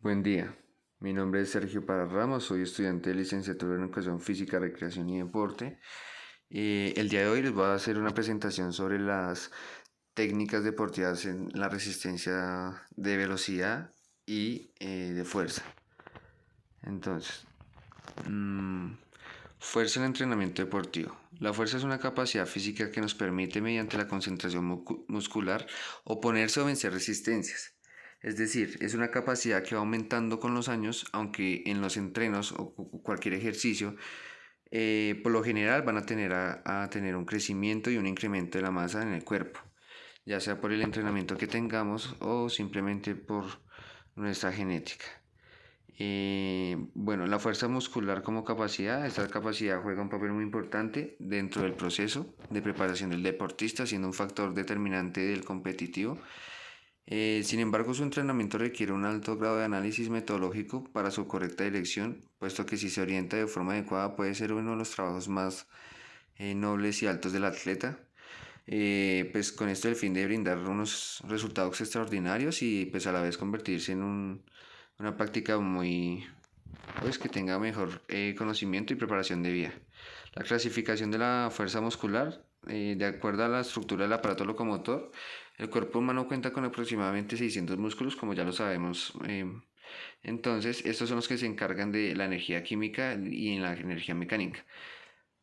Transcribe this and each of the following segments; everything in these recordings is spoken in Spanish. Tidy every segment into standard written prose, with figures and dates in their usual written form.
Buen día, mi nombre es Sergio Parra Ramos, soy estudiante de licenciatura en Educación Física, Recreación y Deporte. El día de hoy les voy a hacer una presentación sobre las técnicas deportivas en la resistencia de velocidad y de fuerza. Entonces, mm, fuerza en el entrenamiento deportivo. La fuerza es una capacidad física que nos permite, mediante la concentración muscular, oponerse o vencer resistencias. Es decir, es una capacidad que va aumentando con los años, aunque en los entrenos o cualquier ejercicio, por lo general van a tener un crecimiento y un incremento de la masa en el cuerpo, ya sea por el entrenamiento que tengamos o simplemente por nuestra genética. Bueno, la fuerza muscular como capacidad, esta capacidad juega un papel muy importante dentro del proceso de preparación del deportista, siendo un factor determinante del competitivo. Sin embargo, su entrenamiento requiere un alto grado de análisis metodológico para su correcta dirección, puesto que si se orienta de forma adecuada puede ser uno de los trabajos más nobles y altos del atleta. Pues con esto el fin de brindar unos resultados extraordinarios y pues a la vez convertirse en una práctica muy, pues que tenga mejor conocimiento y preparación de vida. La clasificación de la fuerza muscular, de acuerdo a la estructura del aparato locomotor, el cuerpo humano cuenta con aproximadamente 600 músculos, como ya lo sabemos. Entonces, estos son los que se encargan de la energía química y la energía mecánica,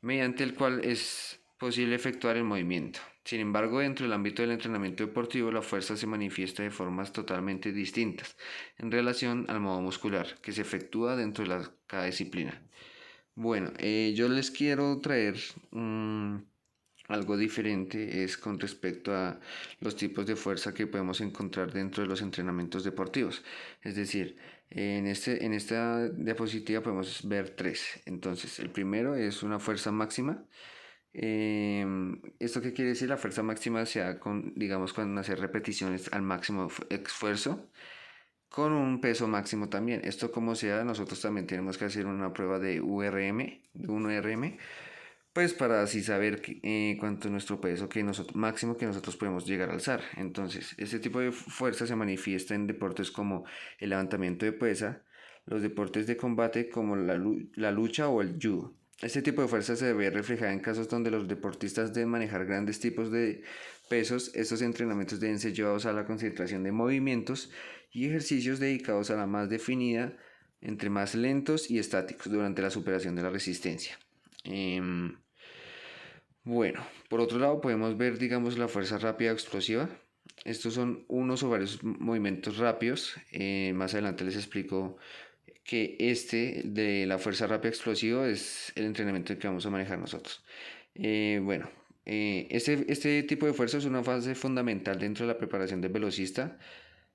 mediante el cual es posible efectuar el movimiento. Sin embargo, dentro del ámbito del entrenamiento deportivo, la fuerza se manifiesta de formas totalmente distintas en relación al modo muscular que se efectúa dentro de cada disciplina. Bueno, yo les quiero traer algo diferente, es con respecto a los tipos de fuerza que podemos encontrar dentro de los entrenamientos deportivos. Es decir, en esta diapositiva podemos ver tres. Entonces, el primero es una fuerza máxima. ¿Esto qué quiere decir? La fuerza máxima se da con, digamos, con hacer repeticiones al máximo esfuerzo con un peso máximo también. Esto como sea, nosotros también tenemos que hacer una prueba de URM, de 1RM, pues para así saber cuánto es nuestro peso máximo que nosotros podemos llegar a alzar. Entonces, este tipo de fuerza se manifiesta en deportes como el levantamiento de pesa, los deportes de combate como la lucha o el judo. Este tipo de fuerza se ve reflejada en casos donde los deportistas deben manejar grandes tipos de pesos. Estos entrenamientos deben ser llevados a la concentración de movimientos y ejercicios dedicados a la más definida entre más lentos y estáticos durante la superación de la resistencia. Bueno, por otro lado podemos ver, digamos, la fuerza rápida explosiva. Estos son unos o varios movimientos rápidos. Más adelante les explico que este de la fuerza rápida explosiva es el entrenamiento que vamos a manejar nosotros. Bueno, este tipo de fuerza es una fase fundamental dentro de la preparación del velocista,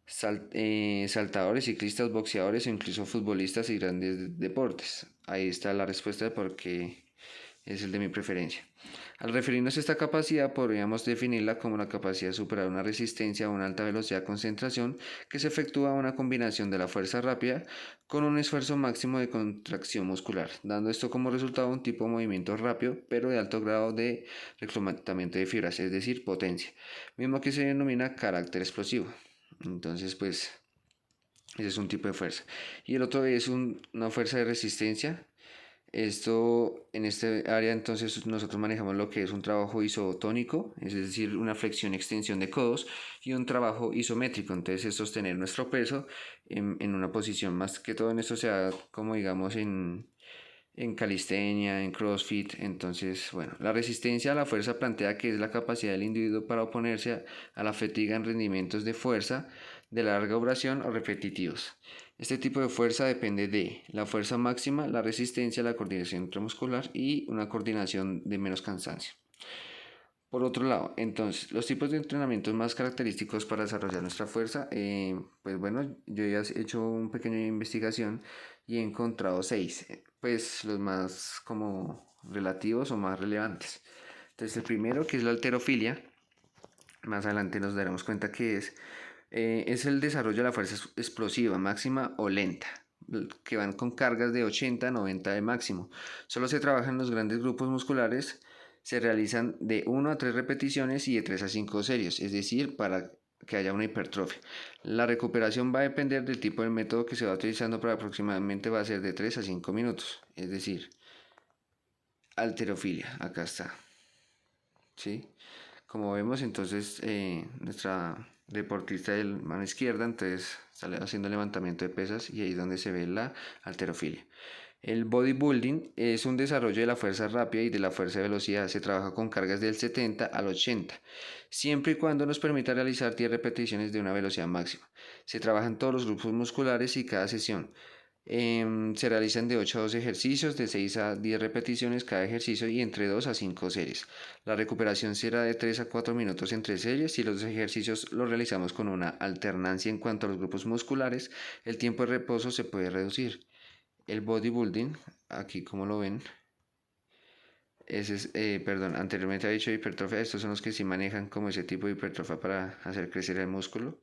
saltadores, ciclistas, boxeadores o incluso futbolistas y grandes deportes. Ahí está la respuesta de por qué es el de mi preferencia. Al referirnos a esta capacidad, podríamos definirla como la capacidad de superar una resistencia a una alta velocidad de concentración que se efectúa una combinación de la fuerza rápida con un esfuerzo máximo de contracción muscular, dando esto como resultado un tipo de movimiento rápido, pero de alto grado de reclutamiento de fibras, es decir, potencia, mismo que se denomina carácter explosivo. Entonces, pues, ese es un tipo de fuerza. Y el otro es una fuerza de resistencia. Esto, en este área, entonces nosotros manejamos lo que es un trabajo isotónico, es decir, una flexión y extensión de codos, y un trabajo isométrico. Entonces, es sostener nuestro peso en una posición. Más que todo en esto se da como digamos en calistenia, en CrossFit. Entonces, bueno, la resistencia a la fuerza plantea que es la capacidad del individuo para oponerse a la fatiga en rendimientos de fuerza de larga duración o repetitivos. Este tipo de fuerza depende de la fuerza máxima, la resistencia, la coordinación intramuscular y una coordinación de menos cansancio. Por otro lado, entonces, los tipos de entrenamientos más característicos para desarrollar nuestra fuerza, pues bueno, yo ya he hecho una pequeña investigación y he encontrado seis, pues los más como relativos o más relevantes. Entonces, el primero, que es la halterofilia, más adelante nos daremos cuenta que es el desarrollo de la fuerza explosiva máxima o lenta, que van con cargas de 80 a 90 de máximo. Solo se trabaja en los grandes grupos musculares, se realizan de 1 a 3 repeticiones y de 3 a 5 series, es decir, para que haya una hipertrofia. La recuperación va a depender del tipo de método que se va utilizando, pero aproximadamente va a ser de 3 a 5 minutos. Es decir, halterofilia, acá está. ¿Sí? Como vemos, entonces nuestra deportista de mano izquierda, entonces sale haciendo levantamiento de pesas y ahí es donde se ve la halterofilia. El bodybuilding es un desarrollo de la fuerza rápida y de la fuerza de velocidad. Se trabaja con cargas del 70 al 80, siempre y cuando nos permita realizar 10 repeticiones de una velocidad máxima. Se trabajan todos los grupos musculares y cada sesión. Se realizan de 8 a 12 ejercicios, de 6 a 10 repeticiones cada ejercicio y entre 2 a 5 series. La recuperación será de 3 a 4 minutos entre series y los ejercicios los realizamos con una alternancia en cuanto a los grupos musculares. El tiempo de reposo se puede reducir. El bodybuilding, aquí como lo ven, perdón, anteriormente había dicho hipertrofia, estos son los que sí manejan como ese tipo de hipertrofia para hacer crecer el músculo,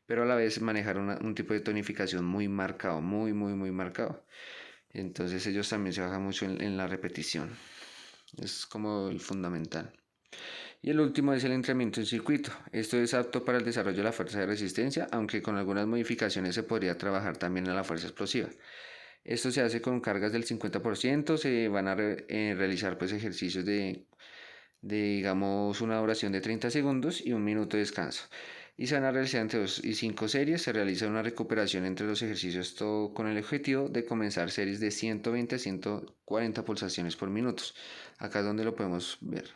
pero a la vez manejar un tipo de tonificación muy marcado, muy marcado. Entonces ellos también se bajan mucho en la repetición, es como el fundamental. Y el último es el entrenamiento en circuito. Esto es apto para el desarrollo de la fuerza de resistencia, aunque con algunas modificaciones se podría trabajar también en la fuerza explosiva. Esto se hace con cargas del 50%, se van a realizar pues ejercicios digamos una duración de 30 segundos y un minuto de descanso. Y se van a realizar entre 2 y 5 series, se realiza una recuperación entre los ejercicios, todo con el objetivo de comenzar series de 120 a 140 pulsaciones por minuto. Acá es donde lo podemos ver.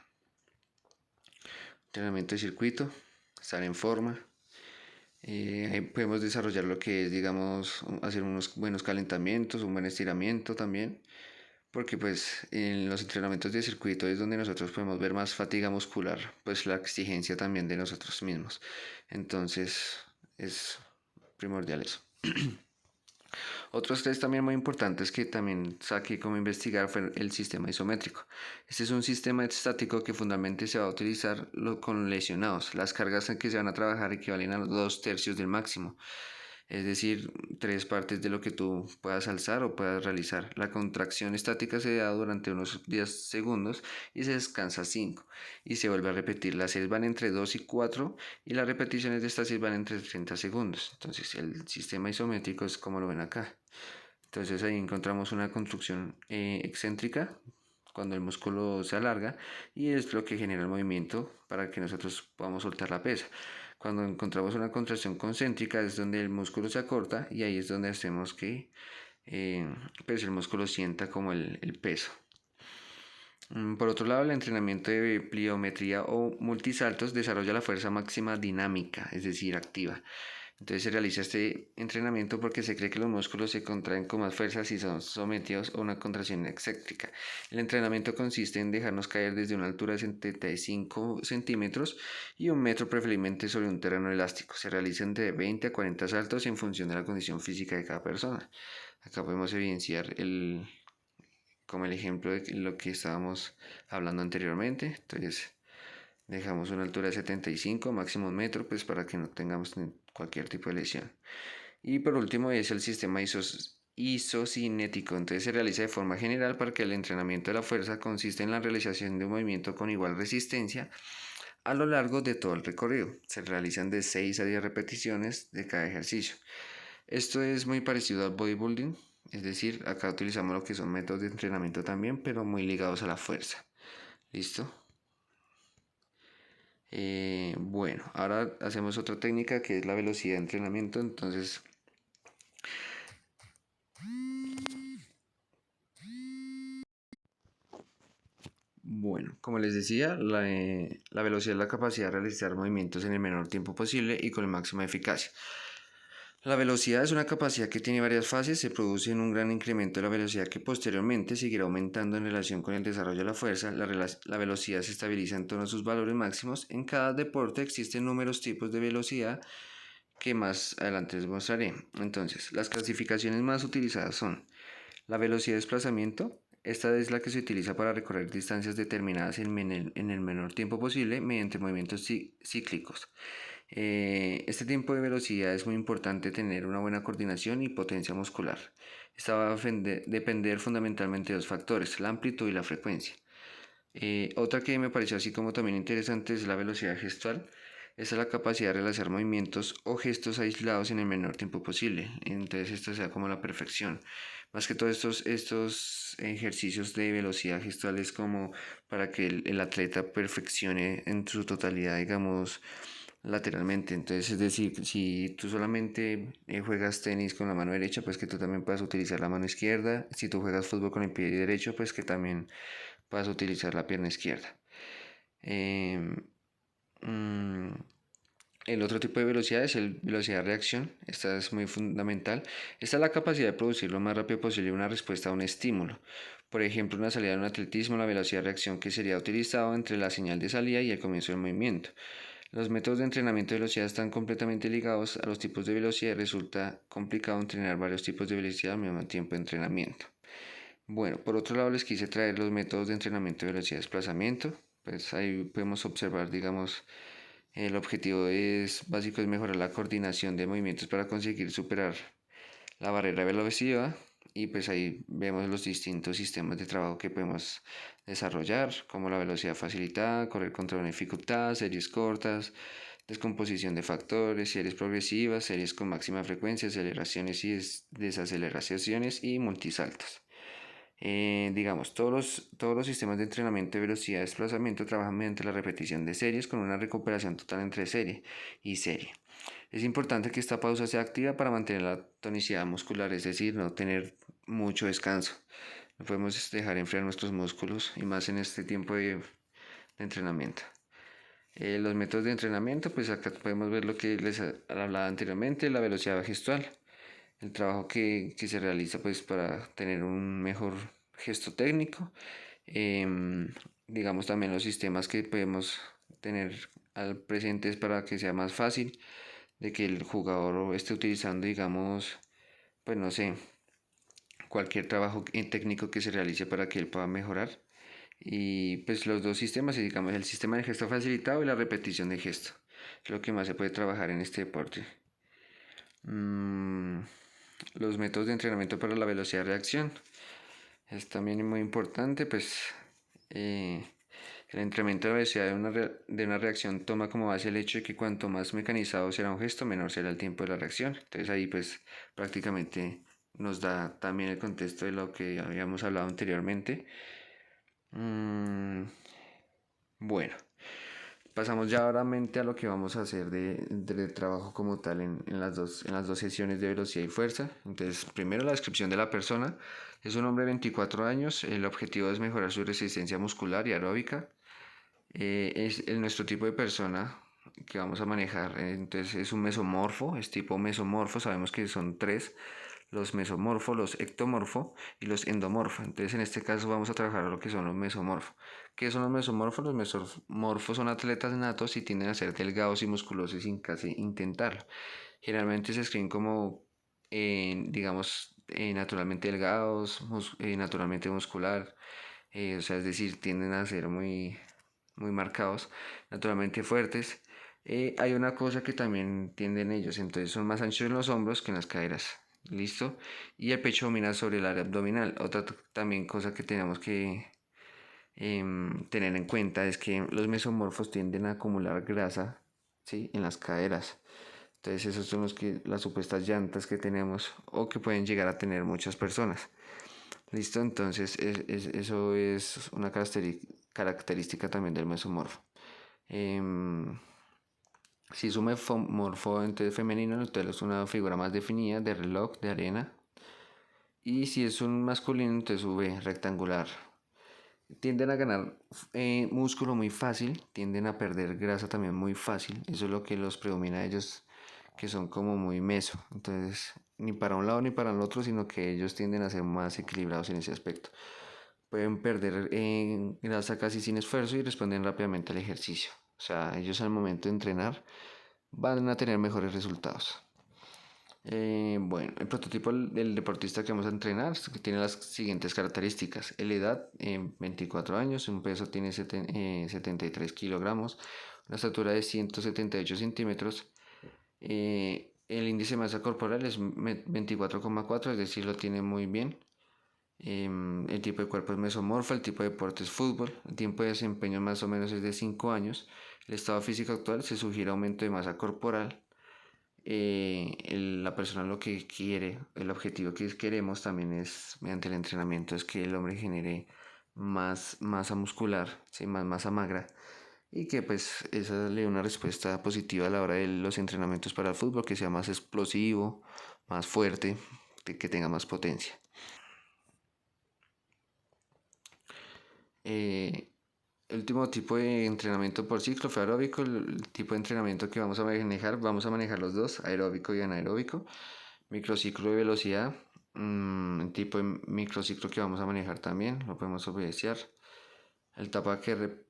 Entrenamiento de circuito, estar en forma. Ahí podemos desarrollar lo que es, digamos, hacer unos buenos calentamientos, un buen estiramiento también, porque pues en los entrenamientos de circuito es donde nosotros podemos ver más fatiga muscular, pues la exigencia también de nosotros mismos. Entonces es primordial eso. Otros tres también muy importantes que también saqué como investigar fue el sistema isométrico. Este es un sistema estático que fundamentalmente se va a utilizar con lesionados. Las cargas en que se van a trabajar equivalen a los 2/3 del máximo. Es decir, 3 partes de lo que tú puedas alzar o puedas realizar. La contracción estática se da durante unos 10 segundos y se descansa 5 y se vuelve a repetir. Las series van entre 2 y 4 y las repeticiones de estas series van entre 30 segundos. Entonces el sistema isométrico es como lo ven acá. Entonces ahí encontramos una construcción excéntrica cuando el músculo se alarga y es lo que genera el movimiento para que nosotros podamos soltar la pesa. Cuando encontramos una contracción concéntrica es donde el músculo se acorta y ahí es donde hacemos que pues el músculo sienta como el peso. Por otro lado, el entrenamiento de pliometría o multisaltos desarrolla la fuerza máxima dinámica, es decir, activa. Entonces se realiza este entrenamiento porque se cree que los músculos se contraen con más fuerza si son sometidos a una contracción excéntrica. El entrenamiento consiste en dejarnos caer desde una altura de 75 centímetros y 1 metro preferiblemente sobre un terreno elástico. Se realizan de 20 a 40 saltos en función de la condición física de cada persona. Acá podemos evidenciar como el ejemplo de lo que estábamos hablando anteriormente. Entonces dejamos una altura de 75, máximo 1 metro, pues para que no tengamos cualquier tipo de lesión. Y por último es el sistema isocinético. Entonces se realiza de forma general para que el entrenamiento de la fuerza consiste en la realización de un movimiento con igual resistencia a lo largo de todo el recorrido. Se realizan de 6 a 10 repeticiones de cada ejercicio. Esto es muy parecido al bodybuilding, es decir, acá utilizamos lo que son métodos de entrenamiento también, pero muy ligados a la fuerza. ¿Listo? Bueno, ahora hacemos otra técnica que es la velocidad de entrenamiento. Entonces, bueno, como les decía, la velocidad es la capacidad de realizar movimientos en el menor tiempo posible y con la máxima eficacia. La velocidad es una capacidad que tiene varias fases, se produce en un gran incremento de la velocidad que posteriormente seguirá aumentando en relación con el desarrollo de la fuerza. La velocidad se estabiliza en torno a sus valores máximos. En cada deporte existen números tipos de velocidad que más adelante les mostraré. Entonces, las clasificaciones más utilizadas son la velocidad de desplazamiento. Esta es la que se utiliza para recorrer distancias determinadas en el menor tiempo posible mediante movimientos cíclicos. Este tiempo de velocidad es muy importante tener una buena coordinación y potencia muscular. Esta va a depender fundamentalmente de dos factores, la amplitud y la frecuencia. Otra que me pareció así como también interesante es la velocidad gestual. Esta es la capacidad de realizar movimientos o gestos aislados en el menor tiempo posible. Entonces esto sea como la perfección. Más que todos estos ejercicios de velocidad gestual es como para que el atleta perfeccione en su totalidad, digamos, lateralmente. Entonces, es decir, si tú solamente juegas tenis con la mano derecha, pues que tú también puedas utilizar la mano izquierda. Si tú juegas fútbol con el pie derecho, pues que también puedas utilizar la pierna izquierda. Em, mm, el otro tipo de velocidad es el velocidad de reacción. Esta es muy fundamental. Esta es la capacidad de producir lo más rápido posible una respuesta a un estímulo. Por ejemplo, una salida en un atletismo, la velocidad de reacción que sería utilizado entre la señal de salida y el comienzo del movimiento. Los métodos de entrenamiento de velocidad están completamente ligados a los tipos de velocidad y resulta complicado entrenar varios tipos de velocidad al mismo tiempo de entrenamiento. Bueno, por otro lado les quise traer los métodos de entrenamiento de velocidad de desplazamiento. Pues ahí podemos observar, digamos, el objetivo es básico es mejorar la coordinación de movimientos para conseguir superar la barrera de velocidad y pues ahí vemos los distintos sistemas de trabajo que podemos desarrollar, como la velocidad facilitada, correr contra una dificultad, series cortas, descomposición de factores, series progresivas, series con máxima frecuencia, aceleraciones y desaceleraciones y multisaltos. Digamos, todos los sistemas de entrenamiento de velocidad de desplazamiento trabajan mediante la repetición de series con una recuperación total entre serie y serie. Es importante que esta pausa sea activa para mantener la tonicidad muscular, es decir, no tener mucho descanso. No podemos dejar enfriar nuestros músculos y más en este tiempo de entrenamiento. Los métodos de entrenamiento, pues acá podemos ver lo que les hablaba anteriormente, la velocidad gestual, el trabajo que se realiza pues para tener un mejor gesto técnico. Digamos también los sistemas que podemos tener al presentes para que sea más fácil de que el jugador esté utilizando, digamos, pues no sé, cualquier trabajo técnico que se realice para que él pueda mejorar. Y pues los dos sistemas, digamos, el sistema de gesto facilitado y la repetición de gesto, es lo que más se puede trabajar en este deporte. Mm, los métodos de entrenamiento para la velocidad de reacción es también muy importante, pues eh, el entrenamiento de la velocidad de una reacción toma como base el hecho de que cuanto más mecanizado será un gesto, menor será el tiempo de la reacción. Entonces ahí pues prácticamente nos da también el contexto de lo que habíamos hablado anteriormente. Mm, bueno, pasamos ya ahora a lo que vamos a hacer de trabajo como tal en las dos sesiones de velocidad y fuerza. Entonces, primero la descripción de la persona. Es un hombre de 24 años. El objetivo es mejorar su resistencia muscular y aeróbica. Nuestro tipo de persona que vamos a manejar. Entonces, es un mesomorfo. Es tipo mesomorfo. Sabemos que son tres: los mesomorfos, los ectomorfos y los endomorfos. Entonces, en este caso vamos a trabajar lo que son los mesomorfos. ¿Qué son los mesomorfos? Los mesomorfos son atletas natos y tienden a ser delgados y musculosos sin casi intentarlo. Generalmente se escriben como, digamos, naturalmente delgados, naturalmente muscular, o sea, es decir, tienden a ser muy marcados, naturalmente fuertes. Hay una cosa que también tienden ellos, entonces son más anchos en los hombros que en las caderas. ¿Listo? Y el pecho domina sobre el área abdominal. Otra también cosa que tenemos que tener en cuenta es que los mesomorfos tienden a acumular grasa, ¿sí?, en las caderas. Entonces esos son las supuestas llantas que tenemos o que pueden llegar a tener muchas personas. ¿Listo? Entonces eso es una característica también del mesomorfo. Em, si es un mesomorfo entonces femenino, entonces es una figura más definida de reloj, de arena. Y si es un masculino, entonces V rectangular. Tienden a ganar músculo muy fácil, tienden a perder grasa también muy fácil. Eso es lo que los predomina a ellos, que son como muy meso. Entonces, ni para un lado ni para el otro, sino que ellos tienden a ser más equilibrados en ese aspecto. Pueden perder grasa casi sin esfuerzo y responden rápidamente al ejercicio. O sea, ellos al momento de entrenar van a tener mejores resultados. Bueno, el prototipo del deportista que vamos a entrenar tiene las siguientes características: la edad, 24 años, un peso tiene 73 kilogramos, una estatura de 178 centímetros, el índice de masa corporal es 24,4, es decir, lo tiene muy bien. El tipo de cuerpo es mesomorfo, el tipo de deporte es fútbol, el tiempo de desempeño más o menos es de 5 años, El estado físico actual se sugiere aumento de masa corporal. La persona lo que quiere, el objetivo que queremos también es, mediante el entrenamiento, es que el hombre genere más masa muscular, ¿sí? Más masa magra, y que pues esa le dé una respuesta positiva a la hora de los entrenamientos para el fútbol, que sea más explosivo, más fuerte, que tenga más potencia. Eh, el último tipo de entrenamiento por ciclo fue aeróbico. El tipo de entrenamiento que vamos a manejar los dos, aeróbico y anaeróbico. Microciclo de velocidad, el tipo de microciclo que vamos a manejar también, lo podemos obedecer. El etapa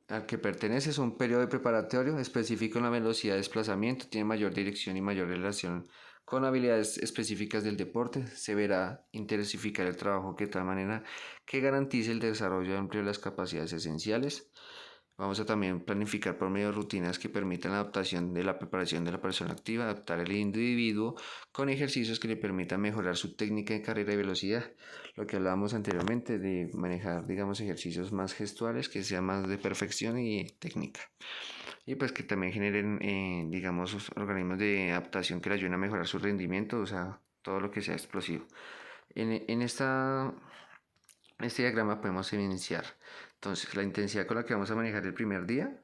al que pertenece es un periodo preparatorio específico en la velocidad de desplazamiento, tiene mayor dirección y mayor relación con habilidades específicas del deporte. Se verá intensificar el trabajo de tal manera que garantice el desarrollo amplio de las capacidades esenciales. Vamos a también planificar por medio de rutinas que permitan la adaptación de la preparación de la persona activa, adaptar el individuo con ejercicios que le permitan mejorar su técnica de carrera y velocidad. Lo que hablábamos anteriormente de manejar, digamos, ejercicios más gestuales, que sean más de perfección y técnica. Y pues que también generen, digamos, organismos de adaptación que le ayuden a mejorar su rendimiento, o sea, todo lo que sea explosivo. En este diagrama podemos evidenciar entonces la intensidad con la que vamos a manejar el primer día.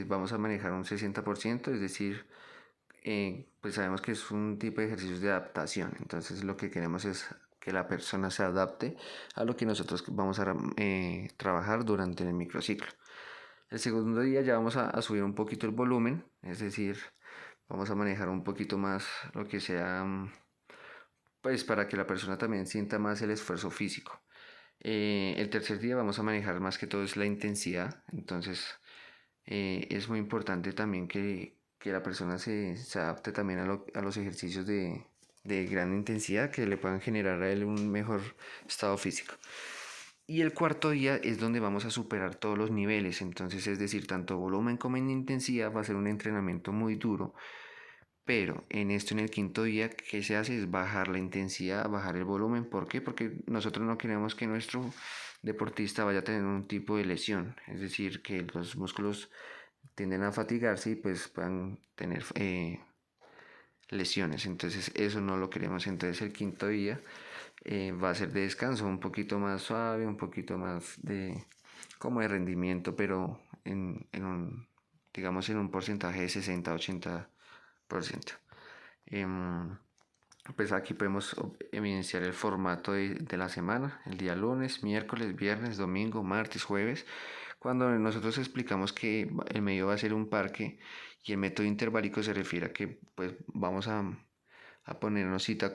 Vamos a manejar un 60%, es decir, pues sabemos que es un tipo de ejercicios de adaptación. Entonces lo que queremos es que la persona se adapte a lo que nosotros vamos a trabajar durante el microciclo. El segundo día ya vamos a subir un poquito el volumen, es decir, vamos a manejar un poquito más lo que sea, pues para que la persona también sienta más el esfuerzo físico. El tercer día vamos a manejar más que todo es la intensidad, entonces es muy importante también que la persona se adapte también a los ejercicios de gran intensidad que le puedan generar a él un mejor estado físico. Y el cuarto día es donde vamos a superar todos los niveles, entonces es decir, tanto volumen como en intensidad va a ser un entrenamiento muy duro, pero en esto, en el quinto día, ¿qué se hace? Es bajar la intensidad, bajar el volumen. ¿Por qué? Porque nosotros no queremos que nuestro deportista vaya a tener un tipo de lesión. Es decir, que los músculos tienden a fatigarse y pues puedan tener lesiones. Entonces eso no lo queremos. Entonces el quinto día va a ser de descanso, un poquito más suave, un poquito más de como de rendimiento, pero digamos en un porcentaje de 60-80%. Pues aquí podemos evidenciar el formato de la semana, el día lunes, miércoles, viernes, domingo, martes, jueves, cuando nosotros explicamos que el medio va a ser un parque y el método interválico se refiere a que pues vamos a ponernos cita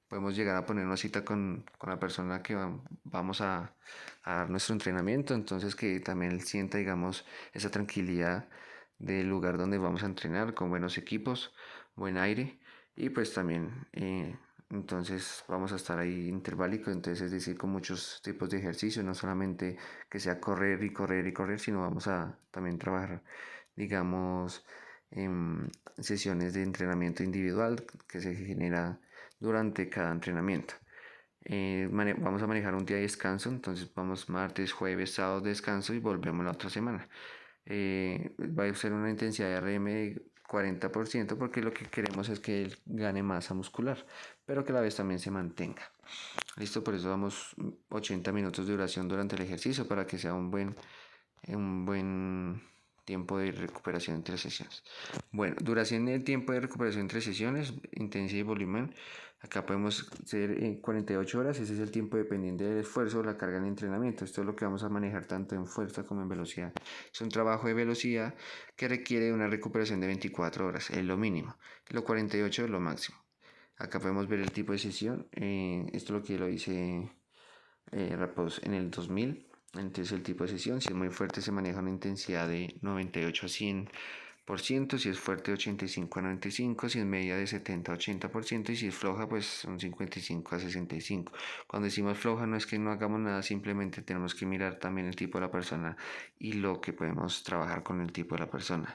podemos llegar a ponernos cita con la persona que vamos a dar nuestro entrenamiento, entonces que también sienta, digamos, esa tranquilidad del lugar donde vamos a entrenar con buenos equipos, buen aire y pues también entonces vamos a estar ahí interválico, entonces es decir, con muchos tipos de ejercicios, no solamente que sea correr y correr y correr, sino vamos a también trabajar, digamos, sesiones de entrenamiento individual que se genera durante cada entrenamiento. Vamos a manejar un día de descanso, entonces vamos martes, jueves, sábado descanso y volvemos la otra semana. Va a ser una intensidad de RM de 40% porque lo que queremos es que él gane masa muscular, pero que a la vez también se mantenga. Listo, por eso damos 80 minutos de duración durante el ejercicio para que sea un buen tiempo de recuperación entre sesiones. Bueno, duración del tiempo de recuperación entre sesiones, intensidad y volumen. Acá podemos ser 48 horas, ese es el tiempo dependiente del esfuerzo o la carga en entrenamiento. Esto es lo que vamos a manejar tanto en fuerza como en velocidad. Es un trabajo de velocidad que requiere una recuperación de 24 horas, es lo mínimo. Lo 48 es lo máximo. Acá podemos ver el tipo de sesión. Esto es lo que lo hice en el 2000. Entonces el tipo de sesión, si es muy fuerte se maneja una intensidad de 98 a 100%, si es fuerte 85 a 95, si es media de 70 a 80% y si es floja pues un 55 a 65. Cuando decimos floja no es que no hagamos nada, simplemente tenemos que mirar también el tipo de la persona y lo que podemos trabajar con el tipo de la persona.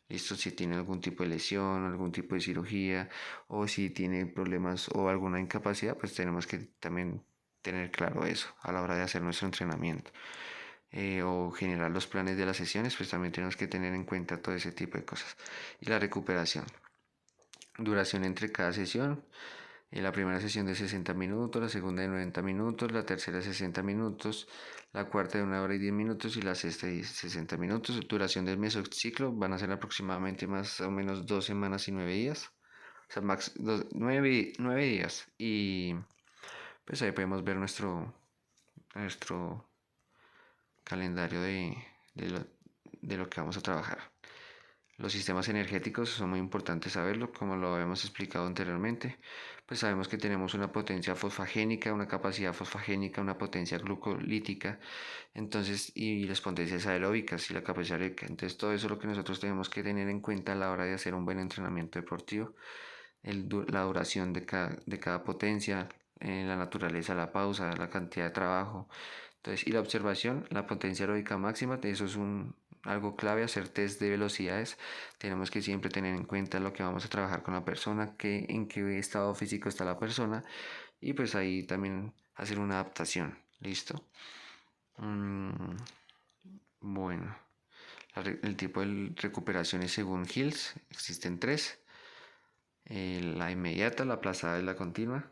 Listo, si tiene algún tipo de lesión, algún tipo de cirugía o si tiene problemas o alguna incapacidad, pues tenemos que también tener claro eso a la hora de hacer nuestro entrenamiento. o generar los planes de las sesiones, pues también tenemos que tener en cuenta todo ese tipo de cosas. Y la recuperación. Duración entre cada sesión. La primera sesión de 60 minutos, la segunda de 90 minutos, la tercera 60 minutos, la cuarta de 1 hora y 10 minutos y la sexta de 60 minutos. Duración del mesociclo van a ser aproximadamente más o menos 2 semanas y 9 días. O sea, 9 días. Y pues ahí podemos ver nuestro calendario de lo que vamos a trabajar. Los sistemas energéticos son muy importantes saberlo, como lo habíamos explicado anteriormente. Pues sabemos que tenemos una potencia fosfagénica, una capacidad fosfagénica, una potencia glucolítica, entonces, y las potencias aeróbicas y la capacidad aeróbica. Entonces, todo eso es lo que nosotros tenemos que tener en cuenta a la hora de hacer un buen entrenamiento deportivo. La duración de cada potencia, la naturaleza, la pausa, la cantidad de trabajo. Entonces, y la observación, la potencia aeróbica máxima, eso es algo clave, hacer test de velocidades. Tenemos que siempre tener en cuenta lo que vamos a trabajar con la persona, en qué estado físico está la persona, y pues ahí también hacer una adaptación. ¿Listo? Bueno, el tipo de recuperaciones según Hills, existen tres. La inmediata, la aplazada y la continua.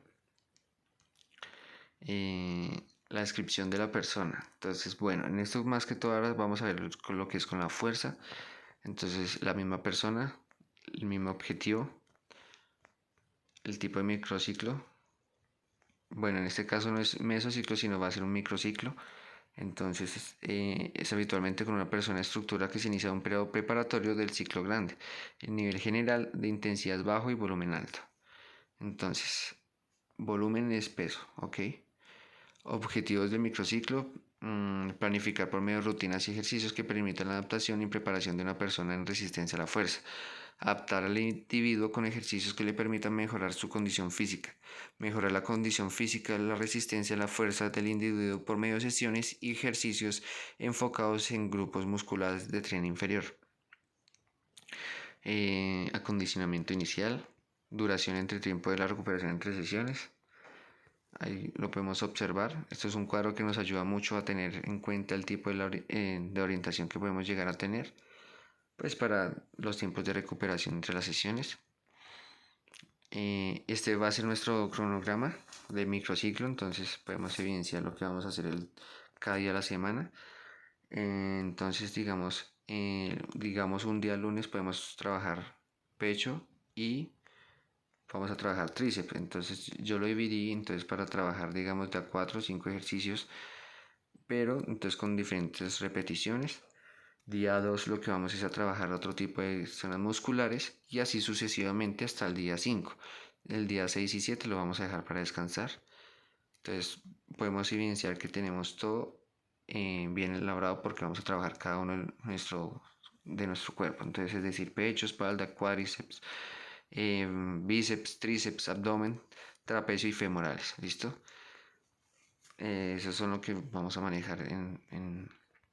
La descripción de la persona. Entonces, bueno, en esto más que todo ahora vamos a ver con lo que es con la fuerza. Entonces, la misma persona, el mismo objetivo, el tipo de microciclo. Bueno, en este caso no es mesociclo, sino va a ser un microciclo. Entonces, es habitualmente con una persona estructura que se inicia un periodo preparatorio del ciclo grande. El nivel general de intensidad es bajo y volumen alto. Entonces, volumen es peso, ¿ok? Objetivos del microciclo: planificar por medio de rutinas y ejercicios que permitan la adaptación y preparación de una persona en resistencia a la fuerza. Adaptar al individuo con ejercicios que le permitan mejorar su condición física. Mejorar la condición física, la resistencia a la fuerza del individuo por medio de sesiones y ejercicios enfocados en grupos musculares de tren inferior. Acondicionamiento inicial. Duración entre tiempo de la recuperación entre sesiones. Ahí lo podemos observar. Esto es un cuadro que nos ayuda mucho a tener en cuenta el tipo de orientación que podemos llegar a tener, pues para los tiempos de recuperación entre las sesiones. Este va a ser nuestro cronograma de microciclo, entonces podemos evidenciar lo que vamos a hacer cada día de la semana. Entonces, digamos un día lunes podemos trabajar pecho y vamos a trabajar tríceps. Entonces yo lo dividí entonces para trabajar, digamos, de a 4 o 5 ejercicios, pero entonces con diferentes repeticiones. Día 2 lo que vamos es a trabajar otro tipo de zonas musculares y así sucesivamente hasta el día 5. El día 6 y 7 lo vamos a dejar para descansar. Entonces podemos evidenciar que tenemos todo bien elaborado porque vamos a trabajar cada uno de nuestro cuerpo. Entonces, es decir, pecho, espalda, cuádriceps, bíceps, tríceps, abdomen, trapecio y femorales. ¿Listo? Esos son lo que vamos a manejar en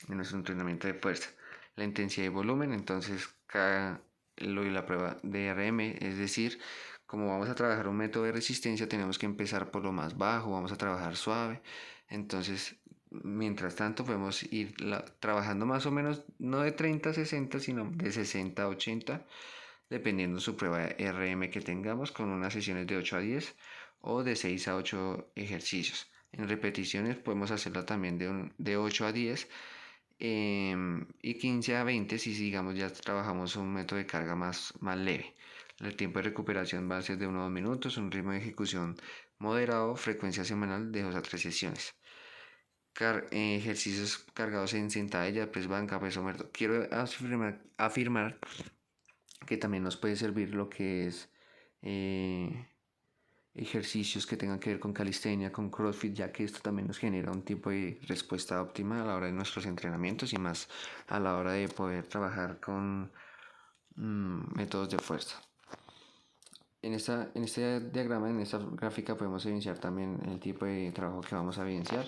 nuestro entrenamiento de fuerza. La intensidad y volumen, entonces la prueba de RM, es decir, como vamos a trabajar un método de resistencia, tenemos que empezar por lo más bajo, vamos a trabajar suave. Entonces, mientras tanto, podemos ir trabajando más o menos, no de 30 a 60, sino de 60 a 80, dependiendo su prueba de RM que tengamos, con unas sesiones de 8 a 10 o de 6 a 8 ejercicios. En repeticiones podemos hacerla también de 8 a 10 y 15 a 20 si digamos ya trabajamos un método de carga más leve. El tiempo de recuperación va a ser de 1 a 2 minutos, un ritmo de ejecución moderado, frecuencia semanal de 2 a 3 sesiones. Ejercicios cargados en sentadilla, press banca, peso muerto. Quiero afirmar que también nos puede servir lo que es ejercicios que tengan que ver con calistenia, con CrossFit, ya que esto también nos genera un tipo de respuesta óptima a la hora de nuestros entrenamientos y más a la hora de poder trabajar con métodos de fuerza. En este diagrama, en esta gráfica, podemos evidenciar también el tipo de trabajo que vamos a evidenciar.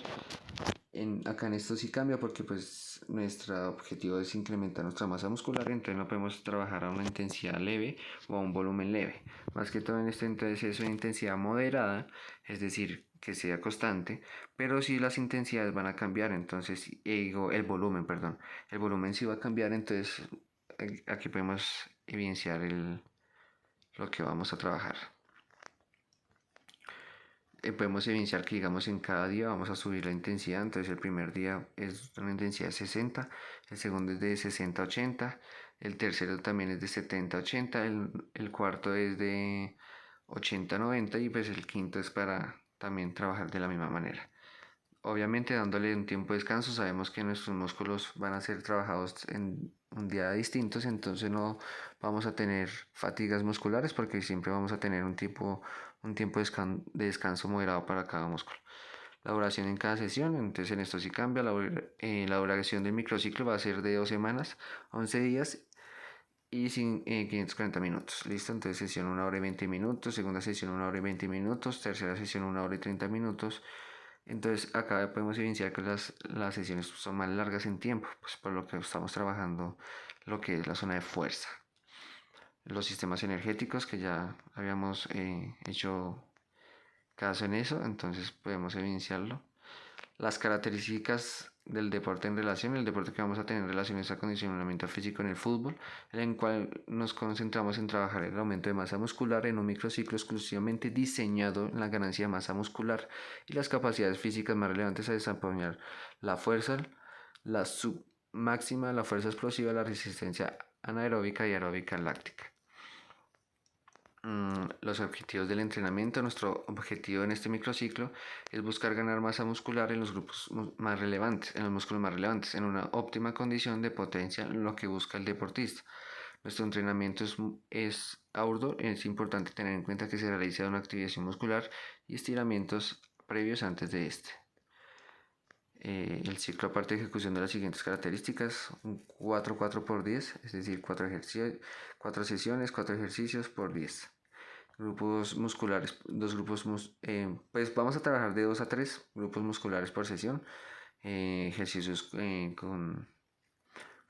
Acá en esto sí cambia porque pues nuestro objetivo es incrementar nuestra masa muscular, entonces no podemos trabajar a una intensidad leve o a un volumen leve. Más que todo en este entonces es una intensidad moderada, es decir, que sea constante, pero sí las intensidades van a cambiar, entonces, digo, el volumen, perdón, el volumen sí va a cambiar, entonces aquí podemos evidenciar lo que vamos a trabajar. Podemos evidenciar que digamos en cada día vamos a subir la intensidad, entonces el primer día es una intensidad de 60, el segundo es de 60 a 80, el tercero también es de 70 a 80, el cuarto es de 80 a 90 y pues el quinto es para también trabajar de la misma manera. Obviamente dándole un tiempo de descanso, sabemos que nuestros músculos van a ser trabajados en un día distintos, entonces no vamos a tener fatigas musculares porque siempre vamos a tener un tiempo de descanso moderado para cada músculo. La duración en cada sesión, entonces en esto sí cambia, la duración del microciclo va a ser de 2 semanas, 11 días y 540 minutos. Listo, entonces sesión 1 hora y 20 minutos, segunda sesión 1 hora y 20 minutos, tercera sesión 1 hora y 30 minutos. Entonces acá podemos evidenciar que las sesiones son más largas en tiempo, pues por lo que estamos trabajando lo que es la zona de fuerza. Los sistemas energéticos que ya habíamos hecho caso en eso, entonces podemos evidenciarlo. Las características del deporte en relación, el deporte que vamos a tener en relación es acondicionamiento físico en el fútbol, en el cual nos concentramos en trabajar el aumento de masa muscular en un microciclo exclusivamente diseñado en la ganancia de masa muscular y las capacidades físicas más relevantes a desempeñar la fuerza, la submáxima, la fuerza explosiva, la resistencia anaeróbica y aeróbica láctica. Los objetivos del entrenamiento. Nuestro objetivo en este microciclo es buscar ganar masa muscular en los grupos más relevantes, en los músculos más relevantes, en una óptima condición de potencia, en lo que busca el deportista. Nuestro entrenamiento es arduo, es importante tener en cuenta que se realiza una activación muscular y estiramientos previos antes de este. El ciclo aparte de ejecución de las siguientes características, un 4-4 por 10, es decir, 4 sesiones, 4 ejercicios por 10. Grupos musculares, pues vamos a trabajar de 2 a 3 grupos musculares por sesión, ejercicios con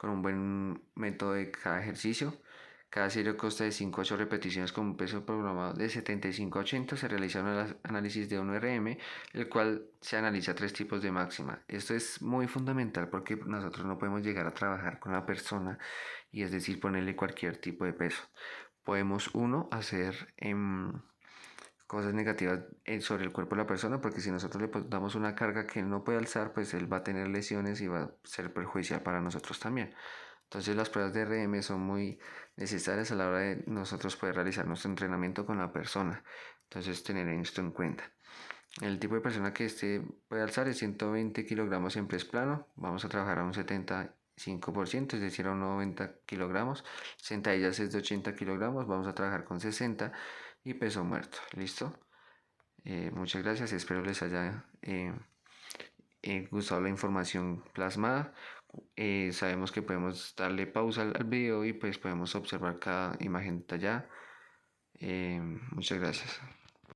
un buen método de cada ejercicio. Cada serie consta de 5 a 8 repeticiones con un peso programado de 75 a 80. Se realiza un análisis de 1 RM, el cual se analiza 3 tipos de máxima. Esto es muy fundamental porque nosotros no podemos llegar a trabajar con la persona y es decir, ponerle cualquier tipo de peso. Podemos, hacer cosas negativas sobre el cuerpo de la persona, porque si nosotros le damos una carga que él no puede alzar, pues él va a tener lesiones y va a ser perjudicial para nosotros también. Entonces las pruebas de RM son muy necesarias a la hora de nosotros poder realizar nuestro entrenamiento con la persona. Entonces tener esto en cuenta. El tipo de persona que puede alzar es 120 kilogramos en press plano. Vamos a trabajar a un 75%, es decir, a unos 90 kilogramos. Sentadillas es de 80 kilogramos, vamos a trabajar con 60 y peso muerto. ¿Listo? Muchas gracias, espero les haya gustado la información plasmada. Sabemos que podemos darle pausa al video y pues podemos observar cada imagen detallada. Muchas gracias.